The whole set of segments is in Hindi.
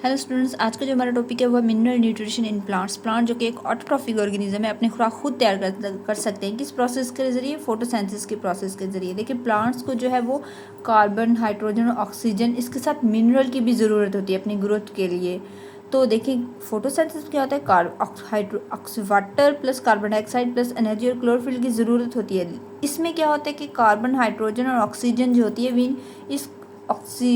हेलो स्टूडेंट्स, आज का जो हमारा टॉपिक है वो है mineral nutrition in plants. Plant जो कि एक ऑटोट्रॉफिक ऑर्गेनिज्म है, अपनी खुराक खुद तैयार कर सकते हैं। किस प्रोसेस के ज़रिए? फोटोसिंथेसिस के प्रोसेस के ज़रिए। देखिए, प्लांट्स को जो है वो कार्बन, हाइड्रोजन और ऑक्सीजन, इसके साथ मिनरल की भी ज़रूरत होती है अपनी ग्रोथ के लिए। तो देखिए, फोटोसिंथेसिस क्या होता है? Water plus carbon dioxide plus energy और क्लोरोफिल की ज़रूरत होती है। इसमें क्या होता है कि कार्बन, हाइड्रोजन और ऑक्सीजन जो होती है वी इस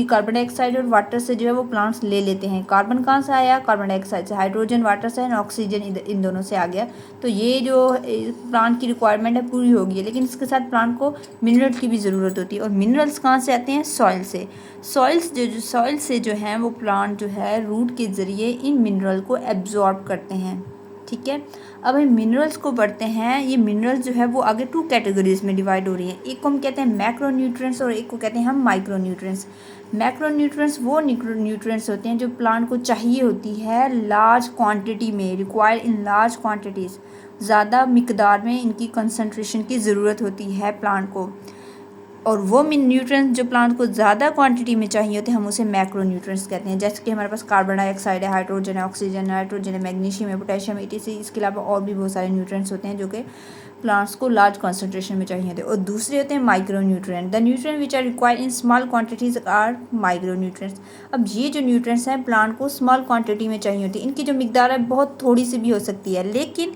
कार्बन डाइऑक्साइड और वाटर से जो है वो प्लांट्स ले लेते हैं। कार्बन कहाँ से आया? कार्बन डाइऑक्साइड से। हाइड्रोजन वाटर से और ऑक्सीजन इन दोनों से आ गया। तो ये जो प्लांट की रिक्वायरमेंट है पूरी होगी है, लेकिन इसके साथ प्लांट को मिनरल्स की भी ज़रूरत होती है। और मिनरल्स कहाँ से आते हैं? सॉइल से। सॉइल से जो है वो प्लांट जो है रूट के ज़रिए इन मिनरल को एब्जॉर्ब करते हैं। ठीक है, अब हम मिनरल्स को पढ़ते हैं। ये मिनरल्स जो है वो आगे 2 कैटेगरीज में डिवाइड हो रही हैं। एक को हम कहते हैं मैक्रो न्यूट्रिएंट्स और एक को कहते हैं हम माइक्रो न्यूट्रिएंट्स। मैक्रो न्यूट्रिएंट्स वो न्यूट्रिएंट्स होते हैं जो प्लांट को चाहिए होती है लार्ज क्वांटिटी में, रिक्वायर्ड इन लार्ज क्वांटिटीज़। ज़्यादा मिकदार में इनकी कंसंट्रेशन की ज़रूरत होती है प्लांट को। और वो न्यूट्रिएंट्स जो प्लांट को ज़्यादा क्वांटिटी में चाहिए होते हैं, हम उसे मैक्रो न्यूट्रिएंट्स कहते हैं। जैसे कि हमारे पास कार्बन डाइऑक्साइड है, हाइड्रोजन है, ऑक्सीजन है, नाइट्रोजन है, मैग्नीशियम है, पोटेशियम, etc। इसके अलावा और भी बहुत सारे न्यूट्रिएंट्स होते हैं जो कि प्लांट्स को लार्ज कॉन्सेंट्रेशन में चाहिए होते हैं। और दूसरे होते हैं micro nutrient. The nutrient which are required in small quantities are micro nutrients. अब ये जो न्यूट्रिएंट्स हैं प्लांट को स्मॉल क्वांटिटी में चाहिए होती है। इनकी जो मिकदार है बहुत थोड़ी सी भी हो सकती है, लेकिन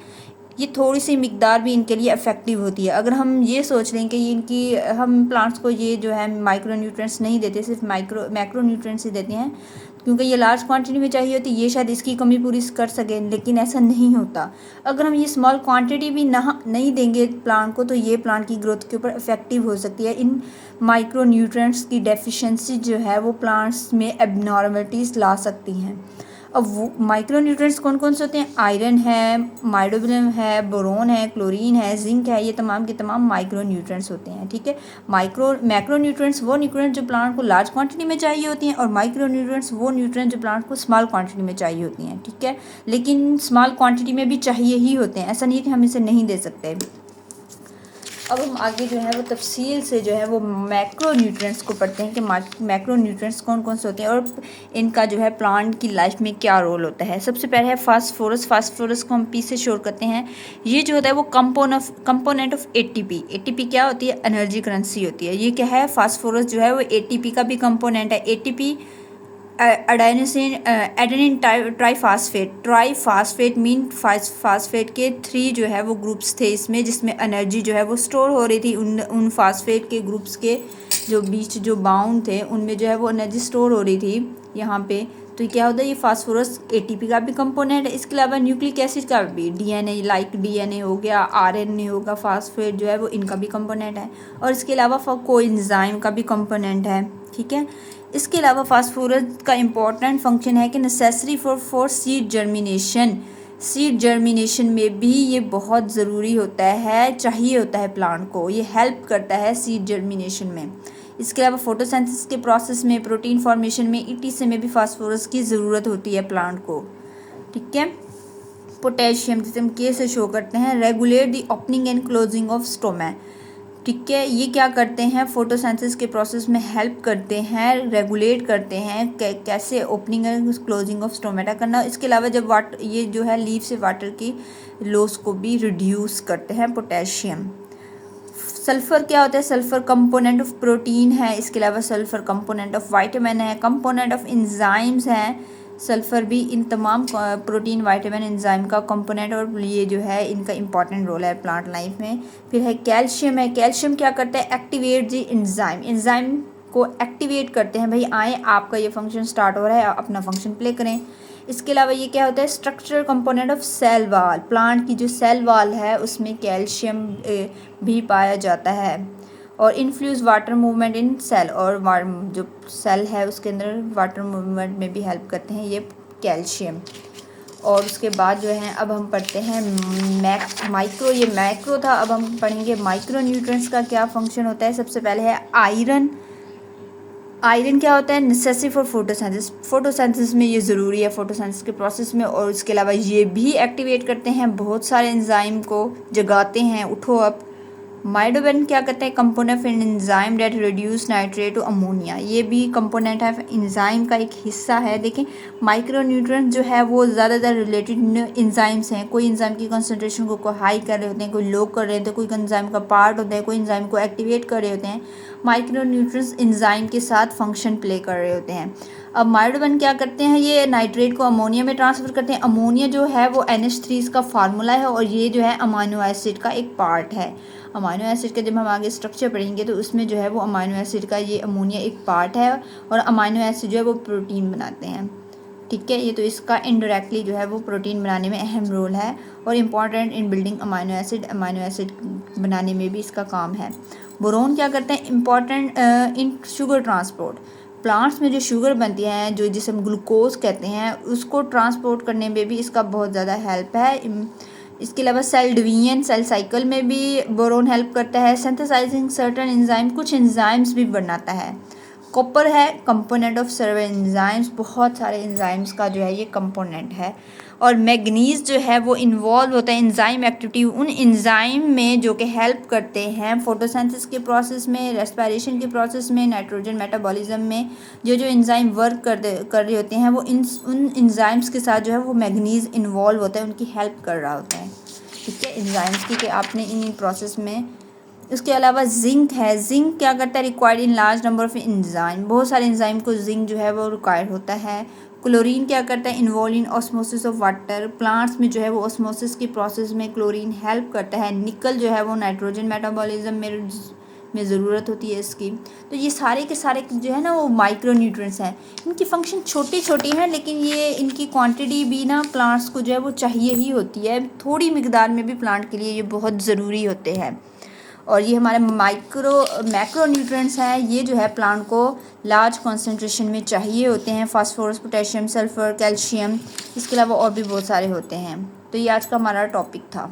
ये थोड़ी सी मिकदार भी इनके लिए इफ़ेक्टिव होती है। अगर हम ये सोच लें कि इनकी हम प्लांट्स को ये जो है माइक्रो न्यूट्रिएंट्स नहीं देते, सिर्फ मैक्रो न्यूट्रिएंट्स ही देते हैं क्योंकि ये लार्ज क्वांटिटी में चाहिए होती है, ये शायद इसकी कमी पूरी कर सकें, लेकिन ऐसा नहीं होता। अगर हम ये स्मॉल क्वांटिटी भी नहीं देंगे प्लांट को, तो ये प्लांट की ग्रोथ के ऊपर इफेक्टिव हो सकती है। इन माइक्रो न्यूट्रिएंट्स की डेफिशिएंसी जो है वो प्लांट्स में एबनॉर्मलिटीज़ ला सकती हैं। अब वो माइक्रो न्यूट्रिएंट्स कौन कौन से होते हैं? आयरन है, माइडोबिलम है, बोरोन है, क्लोरीन है, जिंक है। ये तमाम के तमाम माइक्रो न्यूट्रिएंट्स होते हैं। ठीक है, मैक्रो न्यूट्रिएंट्स वो न्यूट्रिएंट्स जो प्लांट को लार्ज क्वांटिटी में चाहिए होती हैं, और माइक्रो न्यूट्रिएंट्स वो न्यूट्रिएंट्स जो प्लांट को स्मॉल क्वांटिटी में चाहिए होती हैं। ठीक है, लेकिन स्मॉल क्वांटिटी में भी चाहिए ही होते हैं, ऐसा नहीं है कि हम इसे नहीं दे सकते। अब हम आगे जो है वो तफसील से जो है वो मैक्रो न्यूट्रिएंट्स को पढ़ते हैं कि मैक्रो न्यूट्रिएंट्स कौन कौन से होते हैं और इनका जो है प्लांट की लाइफ में क्या रोल होता है। सबसे पहले है फास्फोरस। फास्फोरस को हम पी से शोर करते हैं। ये जो होता है वो कंपोनेंट ऑफ एटीपी। एटीपी क्या होती है? एनर्जी करेंसी होती है। ये क्या है? फास्फोरस जो है वो एटीपी का भी कंपोनेंट है। ATP adenine triphosphate mean phosphate के 3 जो है वो ग्रुप्स थे इसमें, जिसमें एनर्जी जो है वो स्टोर हो रही थी। उन फास्फेट के ग्रुप्स के जो बीच जो बाउंड थे उनमें जो है वो एनर्जी स्टोर हो रही थी यहाँ पे। तो ये क्या होता है? ये फास्फोरस एटीपी का भी कंपोनेंट है। इसके अलावा न्यूक्लिक एसिड का भी, डीएनए लाइक डीएनए हो गया, आरएनए होगा, फास्फेट जो है वो इनका भी कंपोनेंट है। और इसके अलावा कोएंजाइम का भी कंपोनेंट है। ठीक है, इसके अलावा फास्फोरस का इम्पॉर्टेंट फंक्शन है कि necessary for seed germination. Seed germination में भी ये बहुत ज़रूरी होता है, चाहिए होता है प्लांट को। ये हेल्प करता है सीड जर्मिनेशन में। इसके अलावा फोटोसिंथेसिस के प्रोसेस में, प्रोटीन फॉर्मेशन में, etc में भी फास्फोरस की ज़रूरत होती है प्लांट को। ठीक है, पोटेशियम जिसे हम के से शो करते हैं, regulate the opening and closing of stoma. ठीक है, ये क्या करते हैं? फोटोसिंथेसिस के प्रोसेस में हेल्प करते हैं, रेगुलेट करते हैं कैसे opening and closing of stomata करना। इसके अलावा जब ये जो है लीफ से वाटर की लॉस को भी रिड्यूस करते हैं। पोटेशियम। सल्फ़र क्या होता है? सल्फ़र कंपोनेंट ऑफ प्रोटीन है। इसके अलावा सल्फ़र कंपोनेंट ऑफ विटामिन है, कंपोनेंट ऑफ एंजाइम्स हैं। सल्फ़र भी इन तमाम प्रोटीन, विटामिन, एंजाइम का कंपोनेंट, और ये जो है इनका इंपॉर्टेंट रोल है प्लांट लाइफ में। फिर है कैल्शियम है। कैल्शियम क्या करता है? Activate the enzyme. एंजाइम को एक्टिवेट करते हैं, भाई आए आपका ये फंक्शन स्टार्ट हो रहा है, अपना फंक्शन प्ले करें। इसके अलावा ये क्या होता है? Structural component of cell wall. Plant की जो सेल वाल है उसमें कैल्शियम भी पाया जाता है। और influence water movement in cell, और जो सेल है उसके अंदर वाटर मूवमेंट में भी हेल्प करते हैं ये कैल्शियम। और उसके बाद जो है अब हम पढ़ते हैं माइक्रो। ये मैक्रो था, अब हम पढ़ेंगे माइक्रो न्यूट्रिएंट्स का क्या फंक्शन होता है। सबसे पहले है आयरन। आयरन क्या होता है? Necessary for photosynthesis. फोटोसिंथेसिस में ये ज़रूरी है, फोटोसिंथेसिस के प्रोसेस में। और इसके अलावा ये भी एक्टिवेट करते हैं, बहुत सारे एंजाइम को जगाते हैं। उठो अब माइडोबेन क्या करता है, component of enzyme that reduce nitrate to ammonia, ये भी कंपोनेंट ऑफ एंजाइम का एक हिस्सा है। देखें माइक्रोन्यूट्रिएंट जो है वो ज़्यादातर रिलेटेड एंजाइम्स हैं, कोई एंजाइम की कंसंट्रेशन को हाई कर रहे होते हैं, कोई लो कर रहे होते हैं, कोई एंजाइम का पार्ट होता है, कोई एंजाइम को एक्टिवेट कर रहे होते हैं। माइक्रोन्यूट्रिएंट्स एंजाइम के साथ फंक्शन प्ले कर रहे होते हैं। अब माइडोबेन क्या करते हैं, ये नाइट्रेट को अमोनिया में ट्रांसफ़र करते हैं। अमोनिया जो है वो NH3 इसका फार्मूला है और ये जो है अमाइनो एसिड का एक पार्ट है। अमाइनो एसिड का जब हम आगे स्ट्रक्चर पढ़ेंगे तो उसमें जो है वो अमाइनो एसिड का ये अमोनिया एक पार्ट है और अमाइनो एसिड जो है वो प्रोटीन बनाते हैं। ठीक है, ये तो इसका इनडायरेक्टली जो है वो प्रोटीन बनाने में अहम रोल है और important in building amino acid बनाने में भी इसका काम है। बोरोन क्या करते हैं, important in sugar transport. Plants में जो शुगर बनती है जो जिसे हम ग्लूकोज कहते हैं उसको ट्रांसपोर्ट करने में भी इसका बहुत ज़्यादा हेल्प है। इसके अलावा सेल डिवीजन सेल साइकिल में भी बोरोन हेल्प करता है। सिंथेसाइजिंग सर्टेन एंजाइम, कुछ एंजाइम्स भी बनाता है। कॉपर है कंपोनेंट ऑफ सर्वे एंजाइम्स, बहुत सारे एंजाइम्स का जो है ये कंपोनेंट है। और मैग्नीज जो है वो इन्वॉल्व होता है एंजाइम एक्टिविटी उन एंजाइम में जो कि हेल्प करते हैं फोटोसिंथेसिस के प्रोसेस में, रेस्पिरेशन के प्रोसेस में, नाइट्रोजन मेटाबॉलिज्म में। जो जो एंजाइम वर्क कर रहे होते हैं वो उन एंजाइम्स के साथ जो है वो मैग्नीज इन्वॉल्व होता है, उनकी हेल्प कर रहा होता है। ठीक है, एंजाइम्स की कि आपने इन प्रोसेस में। उसके अलावा जिंक है, जिंक क्या करता है, required in large number of enzyme, बहुत सारे एंजाइम को जिंक जो है वो रिक्वायर्ड होता है। क्लोरीन क्या करता है, involve in osmosis of water, plants में जो है वो ऑस्मोसिस की प्रोसेस में क्लोरीन हेल्प करता है। निकल जो है वो नाइट्रोजन मेटाबॉलिज्म में ज़रूरत होती है इसकी। तो ये सारे के सारे जो है ना वो माइक्रोन्यूट्रिएंट्स हैं, इनकी फंक्शन छोटी छोटी हैं लेकिन ये इनकी क्वांटिटी भी ना प्लांट्स को जो है वो चाहिए ही होती है, थोड़ी मिकदार में भी प्लांट के लिए ये बहुत ज़रूरी होते हैं। और ये हमारे मैक्रोन्यूट्रिएंट्स हैं, ये जो है प्लांट को लार्ज कॉन्सेंट्रेशन में चाहिए होते हैं, फास्फोरस, पोटेशियम, सल्फर, कैल्शियम, इसके अलावा और भी बहुत सारे होते हैं। तो ये आज का हमारा टॉपिक था।